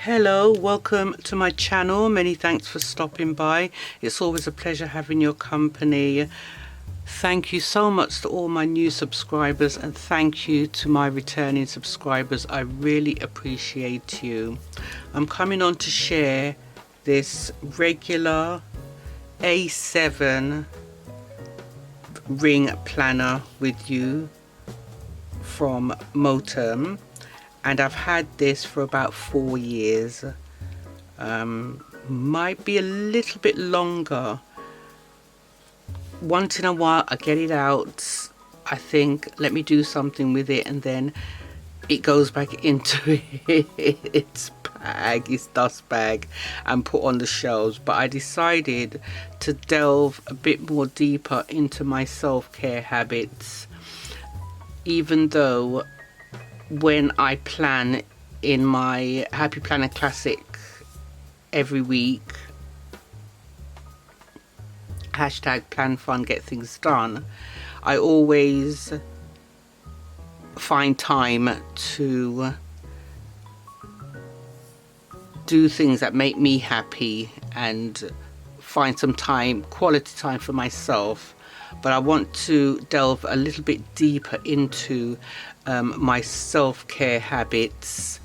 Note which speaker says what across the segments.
Speaker 1: Hello, welcome to my channel. Many thanks for stopping by. It's always a pleasure having your company. Thank you so much to all my new subscribers, and thank you to my returning subscribers. I really appreciate you. I'm coming on to share this regular A7 ring planner with you from Moterm. And I've had this for about 4 years. Might be a little bit longer. Once in a while I get it out, I think let me do something with it, and then it goes back into its dust bag, and put on the shelves. But I decided to delve a bit more deeper into my self-care habits, even though when I plan in my Happy Planner Classic every week, hashtag plan fun get things done, I always find time to do things that make me happy and find some time, quality time for myself. But I want to delve a little bit deeper into my self-care habits,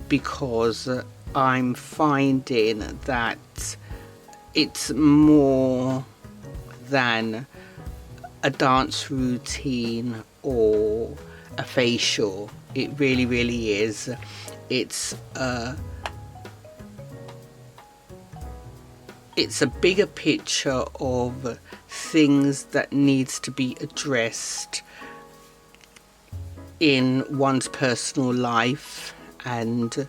Speaker 1: because I'm finding that it's more than a dance routine or a facial. It really is. It's a bigger picture of things that needs to be addressed in one's personal life, and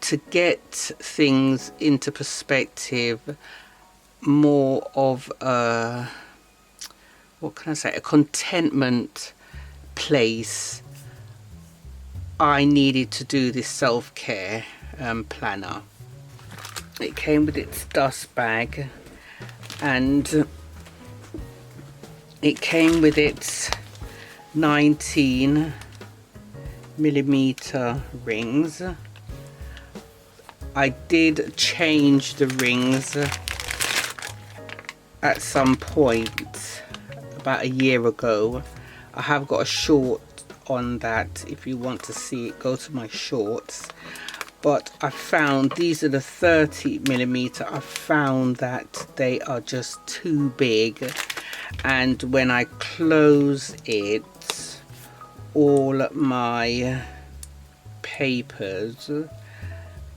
Speaker 1: to get things into perspective, more of a, what can I say, a contentment place. I needed to do this self-care planner. It came with its dust bag, and it came with its 19mm rings. I did change the rings at some point about a year ago. I have got a short on that. If you want to see it, go to my shorts. But I found these are the 30mm. I found that they are just too big, and when I close it, all my papers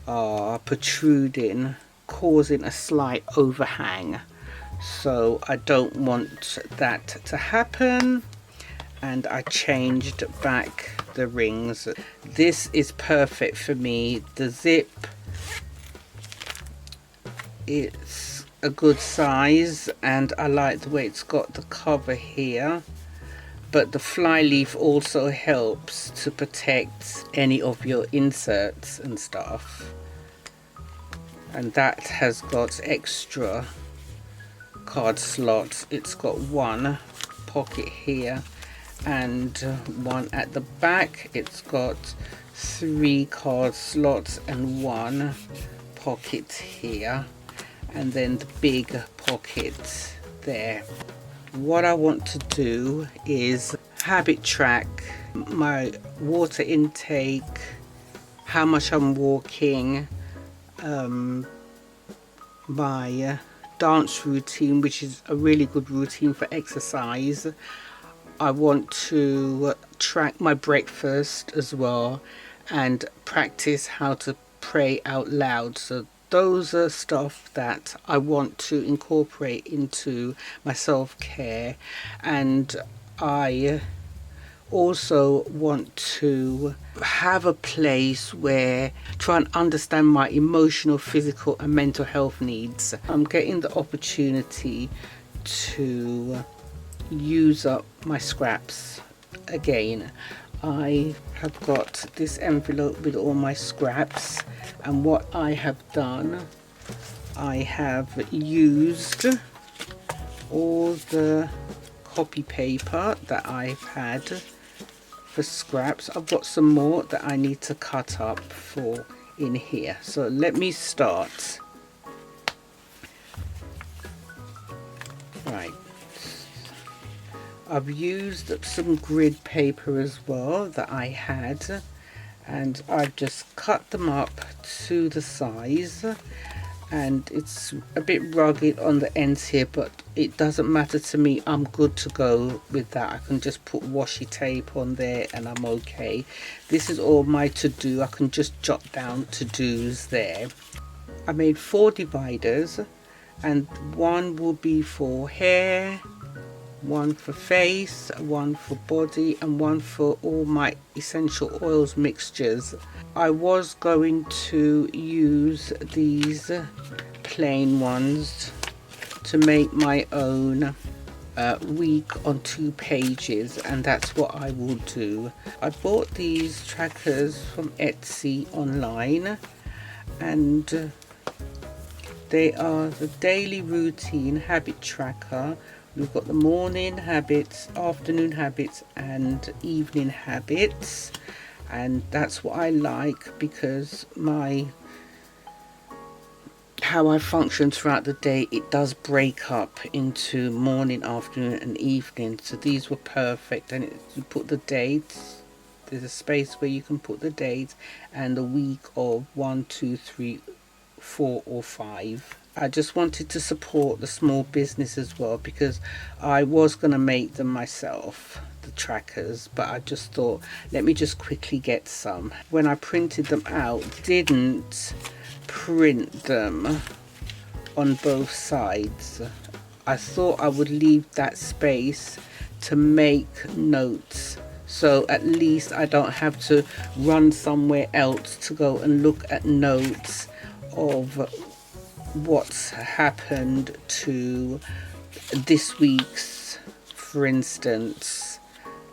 Speaker 1: are protruding, causing a slight overhang. So I don't want that to happen, and I changed back the rings. This is perfect for me. The zip, it's a good size, and I like the way it's got the cover here. But the fly leaf also helps to protect any of your inserts and stuff. And that has got extra card slots. It's got one pocket here and one at the back. It's got 3 card slots and 1 pocket here, and then the big pocket there. What I want to do is habit track my water intake, how much I'm walking, my dance routine, which is a really good routine for exercise. I want to track my breakfast as well, and practice how to pray out loud. So those are stuff that I want to incorporate into my self-care. And I also want to have a place where try and understand my emotional, physical and mental health needs. I'm getting the opportunity to use up my scraps again. I have got this envelope with all my scraps, and what I have done, I have used all the copy paper that I've had for scraps. I've got some more that I need to cut up for in here, so let me start. Right, I've used some grid paper as well that I had, and I've just cut them up to the size, and it's a bit rugged on the ends here, but it doesn't matter to me. I'm good to go with that. I can just put washi tape on there and I'm okay. This is all my to-do. I can just jot down to-dos there. I made 4 dividers, and one will be for hair, one for face, one for body, and one for all my essential oils mixtures. I was going to use these plain ones to make my own week on 2 pages, and that's what I will do. I bought these trackers from Etsy online, and they are the daily routine habit tracker. We've got the morning habits, afternoon habits, and evening habits, and that's what I like because how I function throughout the day, it does break up into morning, afternoon, and evening. So these were perfect, and you put the dates. There's a space where you can put the dates and the week of 1, 2, 3, 4, or 5. I just wanted to support the small business as well, because I was going to make them myself, the trackers, but I just thought, let me just quickly get some. When I printed them out, didn't print them on both sides. I thought I would leave that space to make notes, so at least I don't have to run somewhere else to go and look at notes of what's happened to this week's, for instance,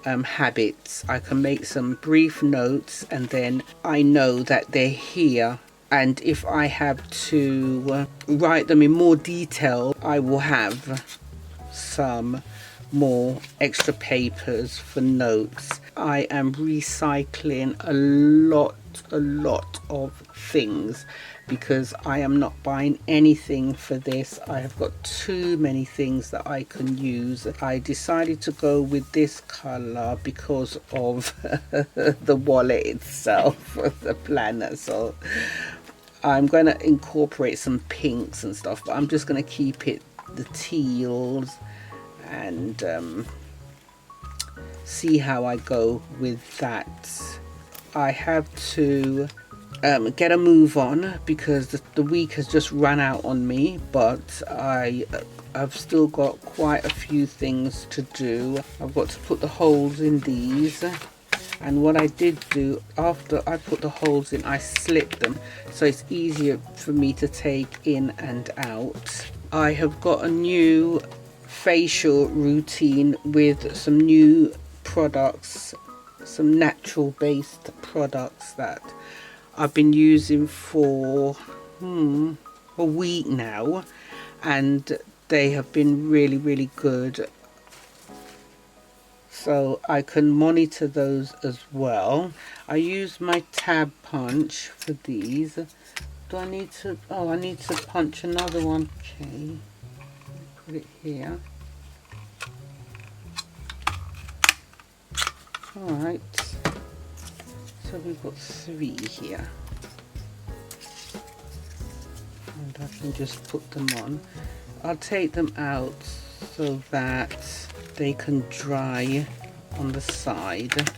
Speaker 1: habits. I can make some brief notes, and then I know that they're here, and if I have to write them in more detail, I will have some more extra papers for notes. I am recycling a lot of things because I am not buying anything for this. I have got too many things that I can use. I decided to go with this color because of the wallet itself, the planner. So I'm going to incorporate some pinks and stuff, but I'm just going to keep it the teals and see how I go with that. I have to get a move on because the week has just run out on me, but I've still got quite a few things to do. I've got to put the holes in these, and what I did do after I put the holes in, I slit them so it's easier for me to take in and out. I have got a new facial routine with some new products, some natural based products that I've been using for a week now, and they have been really good, so I can monitor those as well. I use my tab punch for these. Do I need to, oh, I need to punch another one. Okay, put it here. Alright, so we've got 3 here, and I can just put them on. I'll take them out so that they can dry on the side.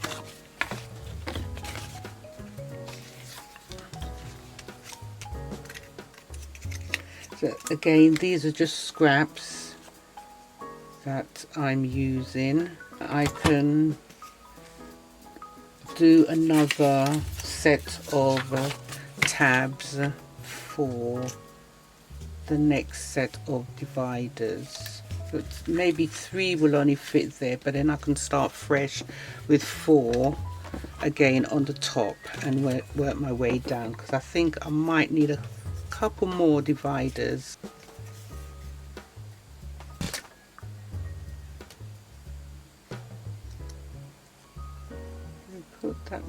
Speaker 1: So again, these are just scraps that I'm using. I can do another set of tabs for the next set of dividers. But maybe 3 will only fit there, but then I can start fresh with 4 again on the top and work my way down, because I think I might need a couple more dividers.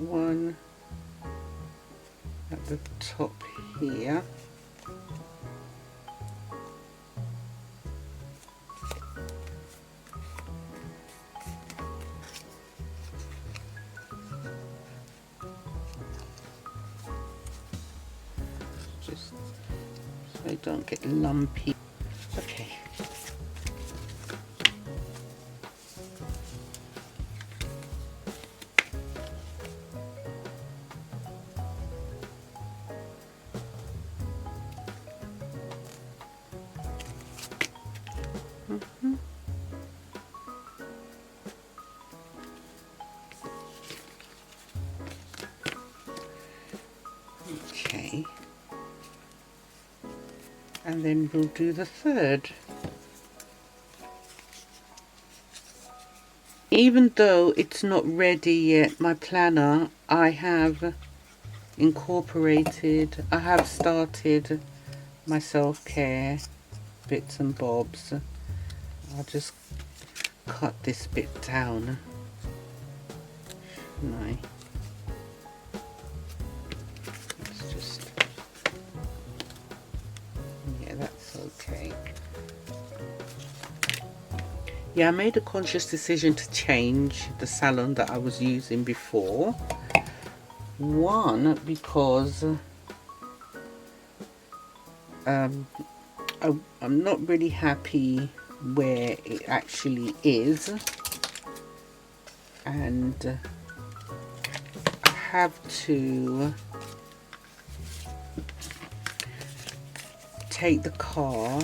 Speaker 1: one at the top here. Just so they don't get lumpy. Okay. Okay, and then we'll do the third. Even though it's not ready yet, my planner, I have started my self-care bits and bobs. I'll just cut this bit down, shouldn't I? Let's just, yeah, that's okay. Yeah, I made a conscious decision to change the salon that I was using before. One, because I'm not really happy where it actually is, and I have to take the car.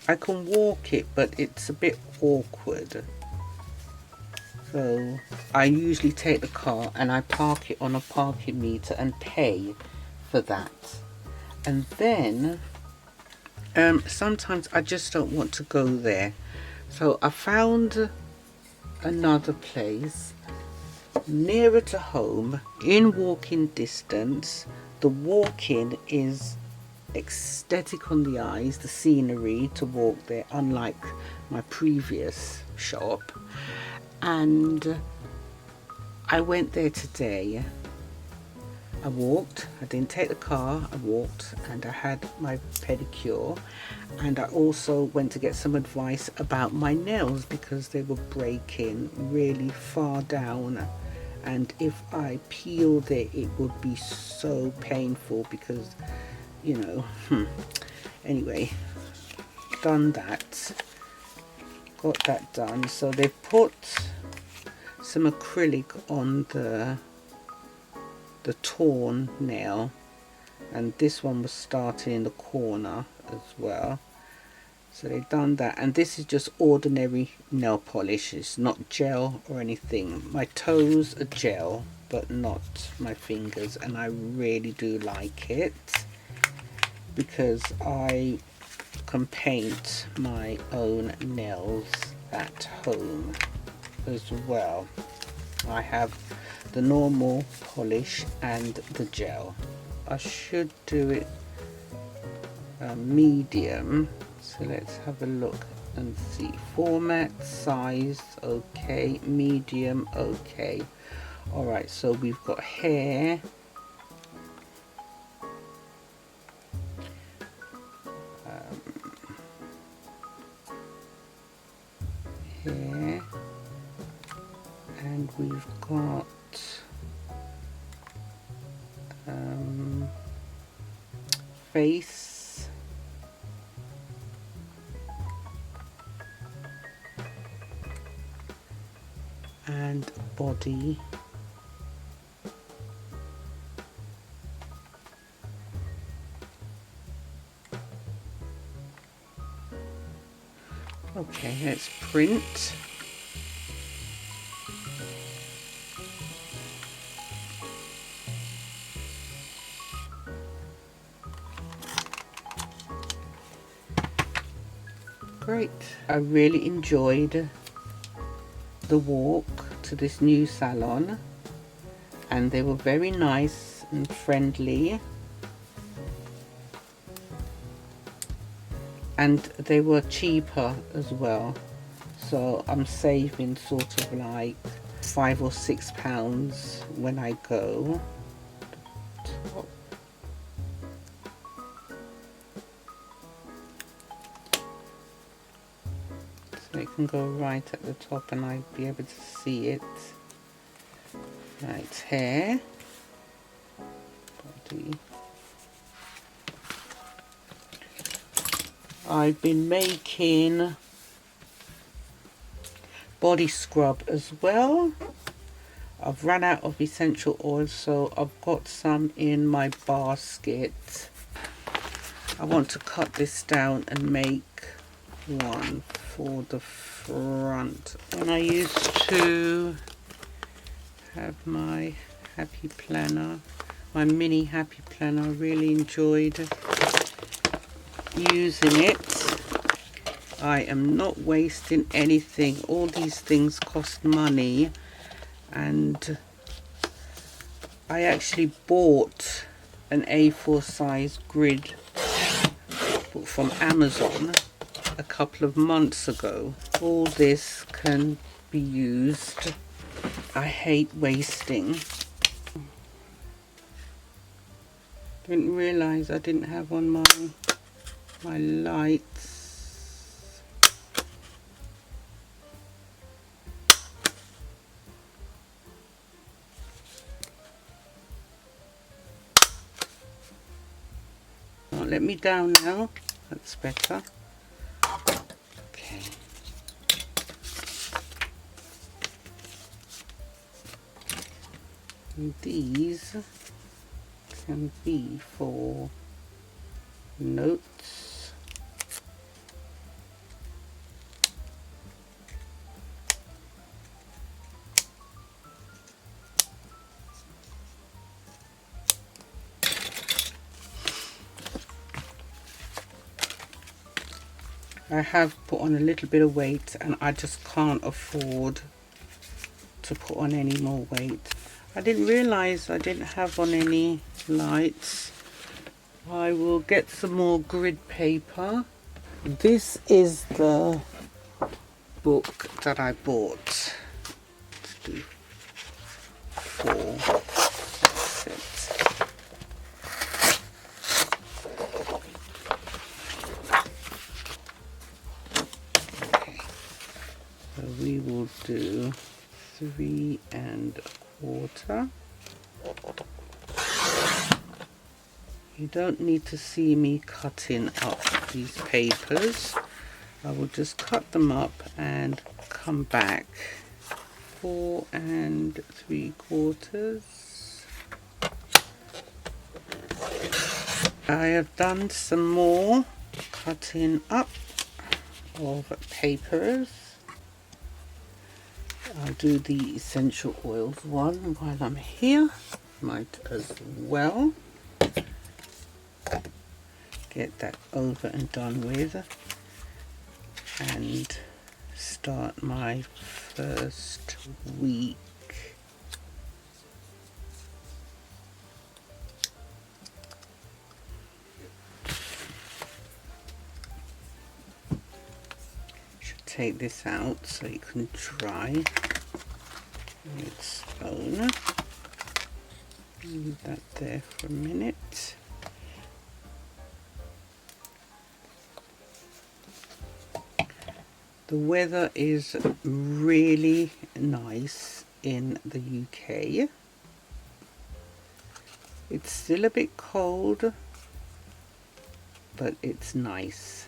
Speaker 1: I can walk it, but it's a bit awkward. So I usually take the car and I park it on a parking meter and pay for that. And then sometimes I just don't want to go there. So I found another place nearer to home, in walking distance. The walking is aesthetic on the eyes, the scenery to walk there, unlike my previous shop. And I went there today. I walked, I didn't take the car, I walked, and I had my pedicure, and I also went to get some advice about my nails because they were breaking really far down, and if I peeled it, it would be so painful because, you know, anyway, done that, got that done. So they put some acrylic on the torn nail, and this one was starting in the corner as well. So they've done that, and this is just ordinary nail polish. It's not gel or anything. My toes are gel, but not my fingers, and I really do like it because I can paint my own nails at home as well. I have the normal polish and the gel. I should do it medium, so let's have a look and see. Format, size, okay. Medium, okay. Alright, so we've got hair, hair, and we've got face, and body. Okay, let's print. Great. I really enjoyed the walk to this new salon, and they were very nice and friendly, and they were cheaper as well, so I'm saving sort of like £5 or £6 when I go. So it can go right at the top and I'd be able to see it. Right, hair, body. I've been making body scrub as well. I've run out of essential oils, so I've got some in my basket. I want to cut this down and make one for the front. When I used to have my happy planner, my mini happy planner, I really enjoyed using it. I am not wasting anything. All these things cost money, and I actually bought an A4 size grid from Amazon a couple of months ago. All this can be used. I hate wasting. Didn't realize I didn't have on my lights. Oh, let me down now. That's better. Okay. And these can be for notes. I have put on a little bit of weight and I just can't afford to put on any more weight. I didn't realize I didn't have on any lights. I will get some more grid paper. This is the book that I bought. Let's do 4 sets. Okay, so we will do 3 1/4. You don't need to see me cutting up these papers. I will just cut them up and come back. 4 3/4. I have done some more cutting up of papers. I'll do the essential oils one while I'm here. Might as well get that over and done with and start my first week. Should take this out so it can dry on its own. Leave that there for a minute. The weather is really nice in the UK. It's still a bit cold, but it's nice.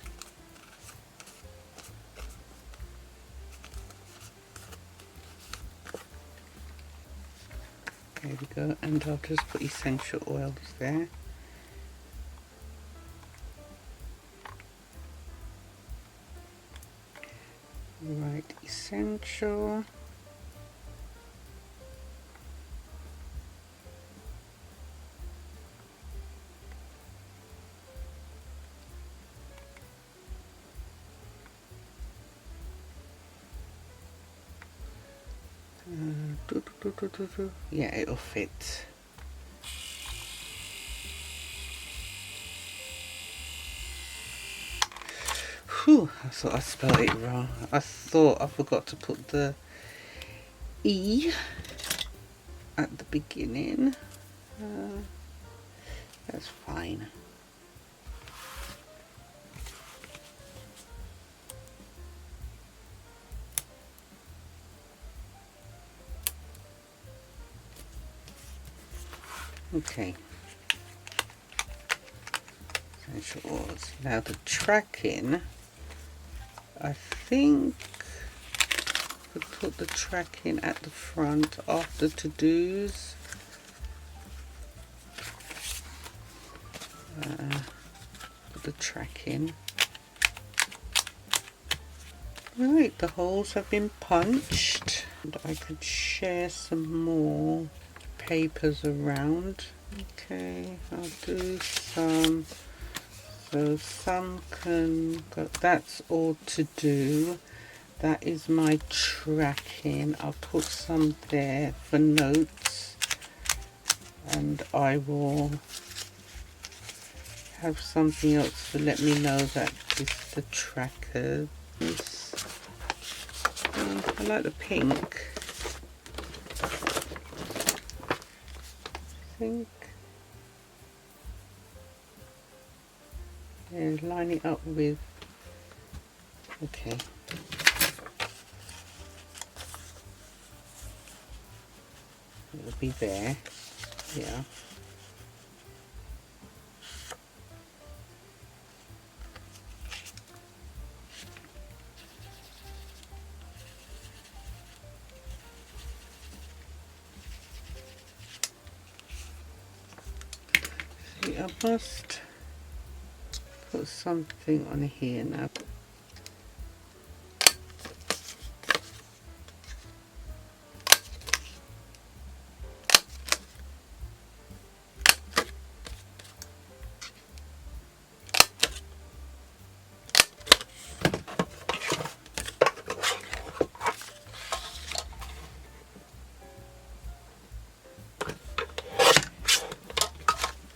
Speaker 1: There we go, and I'll just put essential oils there. Right, essential. Yeah, it'll fit. Whew, I thought I spelled it wrong. I thought I forgot to put the E at the beginning. That's fine. Okay. Essential oils. Now the tracking, I think we put the tracking at the front after to-dos. Put the tracking. Right, the holes have been punched. And I could share some more papers around. Okay, I'll do some. So some can go, that's all to do. That is my tracking. I'll put some there for notes, and I will have something else to let me know that it's the trackers. I like the pink. I think. Yeah, line it up with. Okay. It'll be there. Yeah. See, I must put something on here now.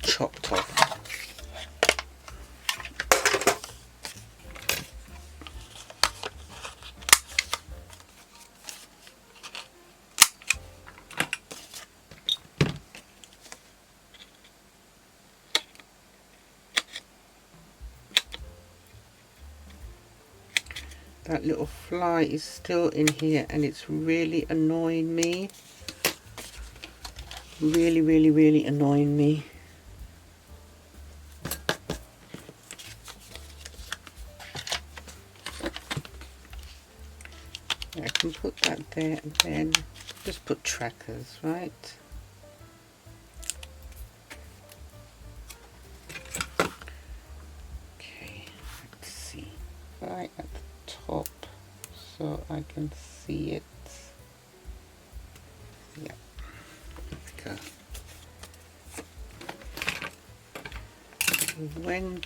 Speaker 1: Chopped off. That little fly is still in here and it's really annoying me. Really annoying me. I can put that there and then just put trackers, right? Okay, let's see. Right at the top so I can see it. Yeah, there we go. When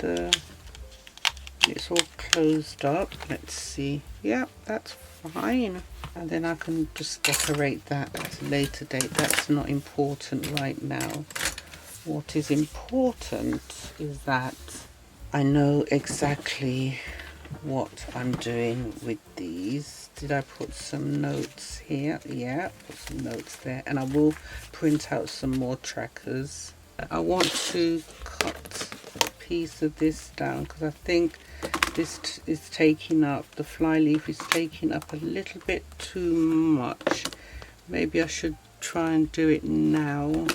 Speaker 1: it's all closed up, let's see. Yeah, that's fine. And then I can just decorate that at a later date. That's not important right now. What is important is that I know exactly what I'm doing with these. Did I put some notes here? Yeah, put some notes there. And I will print out some more trackers. I want to cut a piece of this down because I think this is taking up, the fly leaf is taking up a little bit too much. Maybe I should try and do it now.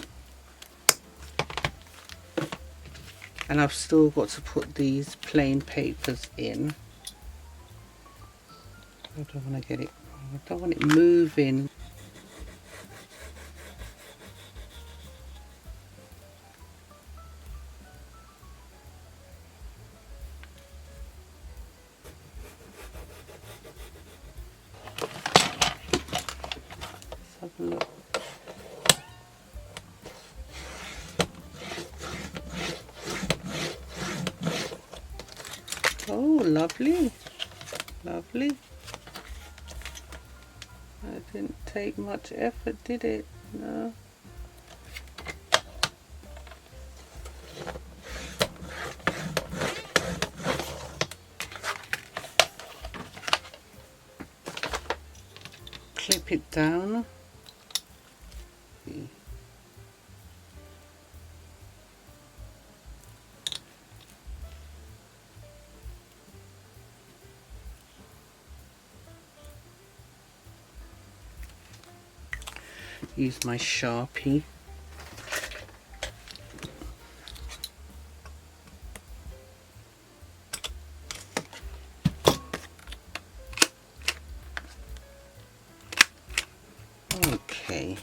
Speaker 1: And I've still got to put these plain papers in. I don't want to get it wrong. I don't want it moving. Let's have a look. Oh, lovely. Lovely. It didn't take much effort, did it? No. Clip it down. use my Sharpie. Okay.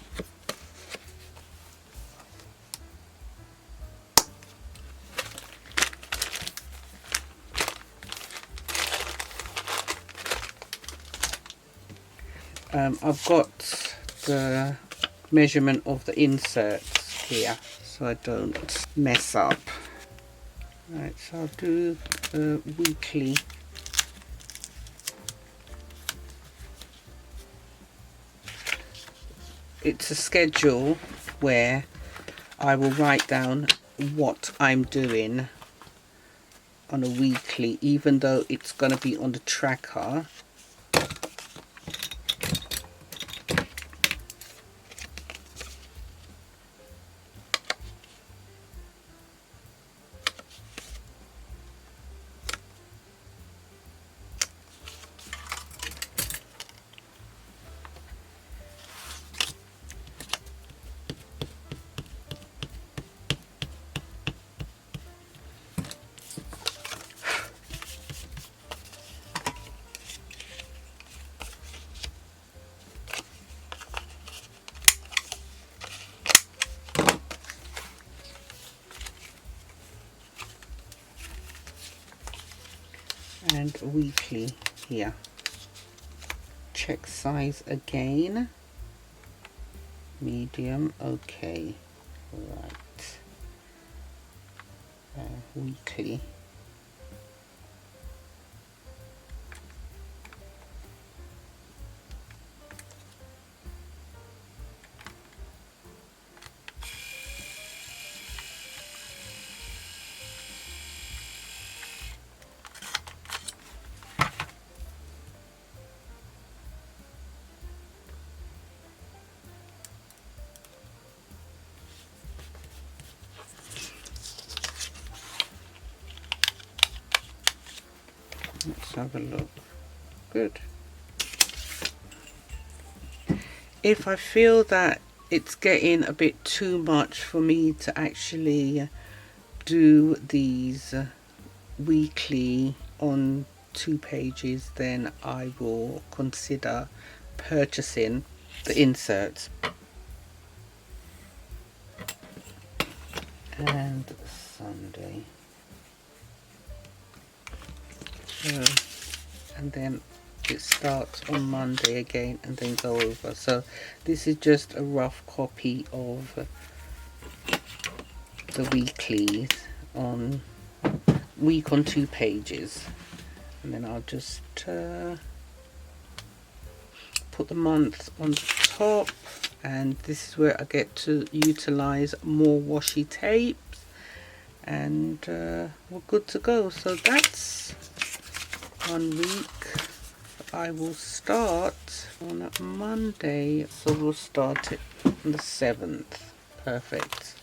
Speaker 1: I've got the measurement of the inserts here so I don't mess up. Right, so I'll do the weekly. It's a schedule where I will write down what I'm doing on a weekly, even though it's going to be on the tracker. And weekly here. Check size again. Medium, okay. Right. Weekly. Let's have a look. Good. If I feel that it's getting a bit too much for me to actually do these weekly on 2 pages, then I will consider purchasing the inserts. And Sunday. And then it starts on Monday again and then go over. So this is just a rough copy of the weeklies on week on 2 pages, and then I'll just put the month on the top, and this is where I get to utilize more washi tapes, and we're good to go. So that's 1 week. I will start on Monday, so we'll start it on the 7th. Perfect.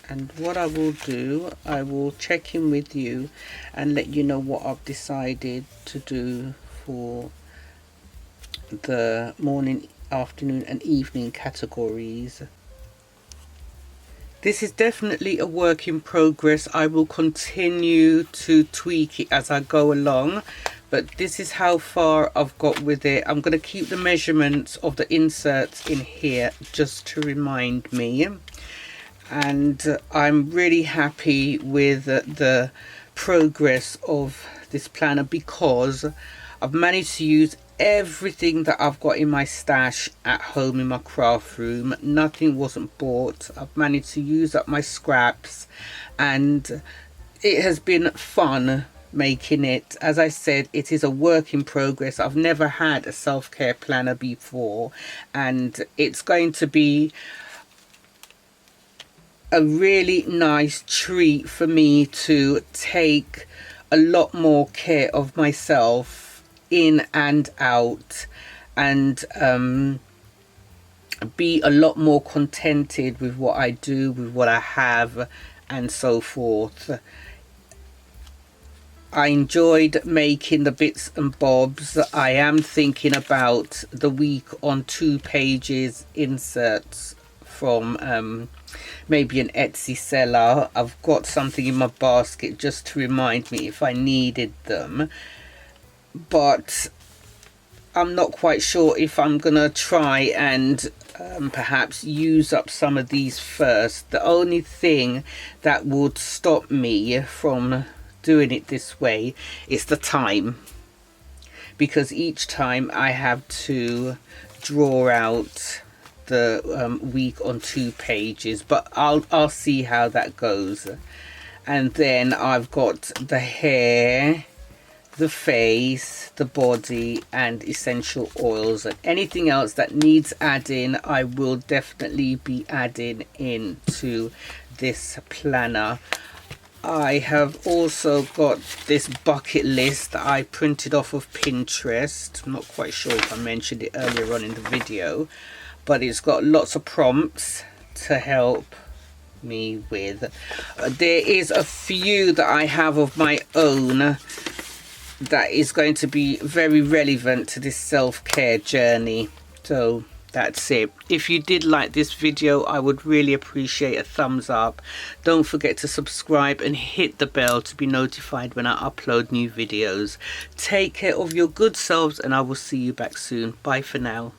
Speaker 1: And what I will do, I will check in with you and let you know what I've decided to do for the morning, afternoon and evening categories. This is definitely a work in progress. I will continue to tweak it as I go along, but this is how far I've got with it. I'm going to keep the measurements of the inserts in here just to remind me. And I'm really happy with the progress of this planner because I've managed to use everything that I've got in my stash at home in my craft room. Nothing wasn't bought. I've managed to use up my scraps, and it has been fun making it. As I said, it is a work in progress. I've never had a self-care planner before, and it's going to be a really nice treat for me to take a lot more care of myself in and out, and be a lot more contented with what I do, with what I have, and so forth. I enjoyed making the bits and bobs. I am thinking about the week on 2 pages inserts from maybe an Etsy seller. I've got something in my basket just to remind me if I needed them, but I'm not quite sure if I'm gonna try and perhaps use up some of these first. The only thing that would stop me from doing it this way is the time, because each time I have to draw out the week on 2 pages, but I'll see how that goes. And then I've got the hair, the face, the body, and essential oils, and anything else that needs adding I will definitely be adding into this planner. I have also got this bucket list that I printed off of Pinterest. I'm not quite sure if I mentioned it earlier on in the video, but it's got lots of prompts to help me with. There is a few that I have of my own that is going to be very relevant to this self-care journey. So that's it. If you did like this video, I would really appreciate a thumbs up. Don't forget to subscribe and hit the bell to be notified when I upload new videos. Take care of your good selves, and I will see you back soon. Bye for now.